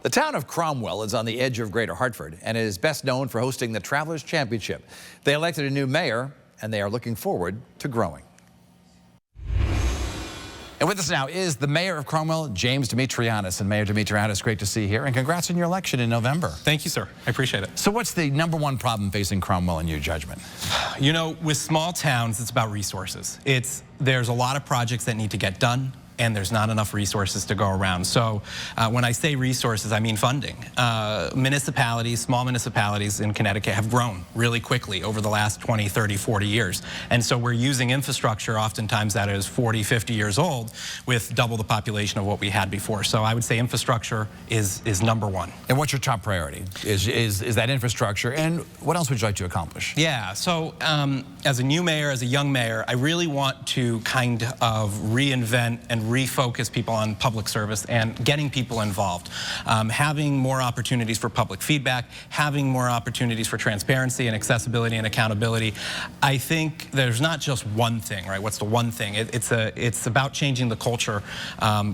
The town of Cromwell is on the edge of Greater Hartford and is best known for hosting the Travelers Championship. They elected a new mayor, and they are looking forward to growing. And with us now is the mayor of Cromwell, James Demetriades. And Mayor Demetriades, great to see you here, and congrats on your election in November. Thank you, sir. I appreciate it. So what's the #1 problem facing Cromwell in your judgment? You know, with small towns, it's about resources. There's a lot of projects that need to get done, and there's not enough resources to go around. So when I say resources, I mean funding. Municipalities, small municipalities in Connecticut have grown really quickly over the last 20, 30, 40 years. And so we're using infrastructure oftentimes that is 40, 50 years old with double the population of what we had before. So I would say infrastructure is #1. And what's your top priority? Is that infrastructure? And what else would you like to accomplish? Yeah, so as a new mayor, as a young mayor, I really want to kind of reinvent and refocus people on public service and getting people involved. Having more opportunities for public feedback, having more opportunities for transparency and accessibility and accountability. I think there's not just one thing, right? What's the one thing? It's about changing the culture.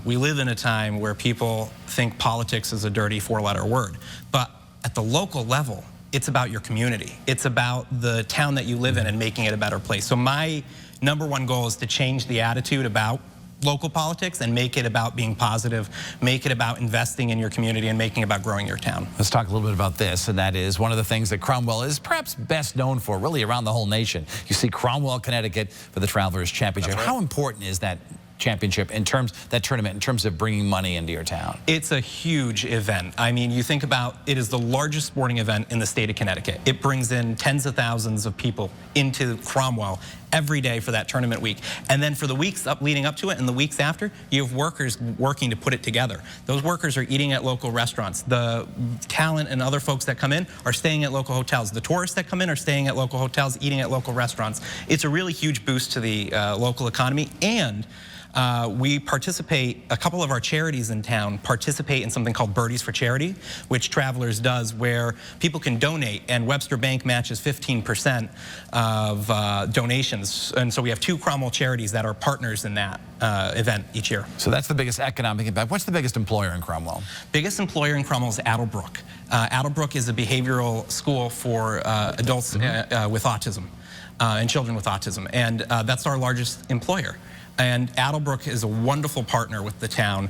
We live in a time where people think politics is a dirty 4-letter word, but at the local level, it's about your community. It's about the town that you live in and making it a better place. So my #1 goal is to change the attitude about local politics and make it about being positive, make it about investing in your community and making it about growing your town. Let's talk a little bit about this, and that is one of the things that Cromwell is perhaps best known for, really around the whole nation. You see Cromwell, Connecticut for the Travelers Championship. Right. How important is that championship that tournament in terms of bringing money into your town? It's a huge event. I mean, you think about it is the largest sporting event in the state of Connecticut. It brings in tens of thousands of people into Cromwell every day for that tournament week. And then for the weeks leading up to it and the weeks after, you have workers working to put it together. Those workers are eating at local restaurants. The talent and other folks that come in are staying at local hotels. The tourists that come in are staying at local hotels, eating at local restaurants. It's a really huge boost to the local economy, and we participate, a couple of our charities in town participate in something called Birdies for Charity, which Travelers does, where people can donate, and Webster Bank matches 15% of donations. And so we have 2 Cromwell charities that are partners in that event each year. So that's the biggest economic impact. What's the biggest employer in Cromwell? Biggest employer in Cromwell is Attlebrook. Attlebrook is a behavioral school for adults with autism and children with autism, and that's our largest employer. And Attlebrook is a wonderful partner with the town.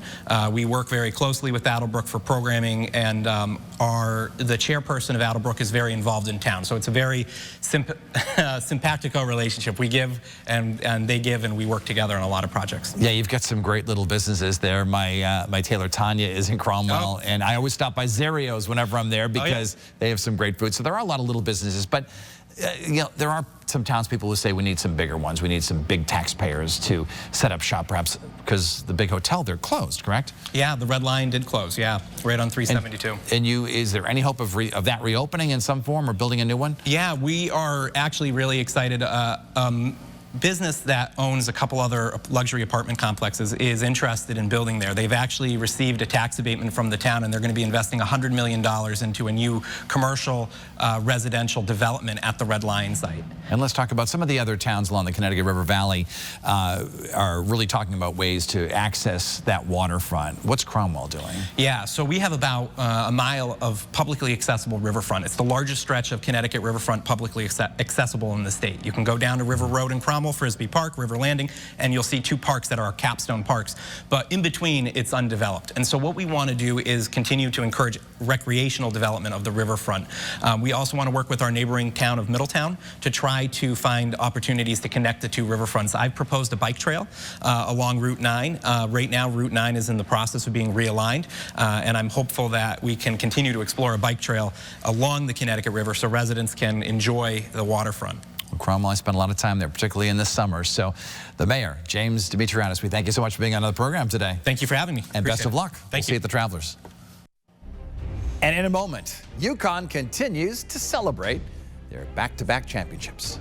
We work very closely with Attlebrook for programming, and the chairperson of Attlebrook is very involved in town. So it's a very simpatico relationship. We give and they give, and we work together on a lot of projects. Yeah, you've got some great little businesses there. My tailor Tanya is in Cromwell, and I always stop by Zerio's whenever I'm there because they have some great food. So there are a lot of little businesses, but you know, there are some townspeople who say we need some bigger ones. We need some big taxpayers to set up shop, perhaps because the big hotel, they're closed, correct? Yeah, the Red Lion did close, yeah, right on 372. And is there any hope of that reopening in some form or building a new one? Yeah, we are actually really excited. Business that owns a couple other luxury apartment complexes is interested in building there. They've actually received a tax abatement from the town, and they're going to be investing $100 million into a new commercial residential development at the Red Lion site. And let's talk about some of the other towns along the Connecticut River Valley are really talking about ways to access that waterfront. What's Cromwell doing? Yeah, so we have about a mile of publicly accessible riverfront. It's the largest stretch of Connecticut riverfront publicly accessible in the state. You can go down to River Road in Cromwell, Frisbee Park, River Landing, and you'll see 2 parks that are capstone parks. But in between, it's undeveloped. And so what we want to do is continue to encourage recreational development of the riverfront. We also want to work with our neighboring town of Middletown to try to find opportunities to connect the 2 riverfronts. I've proposed a bike trail along Route 9. Right now, Route 9 is in the process of being realigned, and I'm hopeful that we can continue to explore a bike trail along the Connecticut River so residents can enjoy the waterfront. Well, Cromwell, I spent a lot of time there, particularly in the summer. So the mayor, James Demetriades, we thank you so much for being on the program today. Thank you for having me. And best of luck. We'll see you at the Travelers. And in a moment, UConn continues to celebrate their back-to-back championships.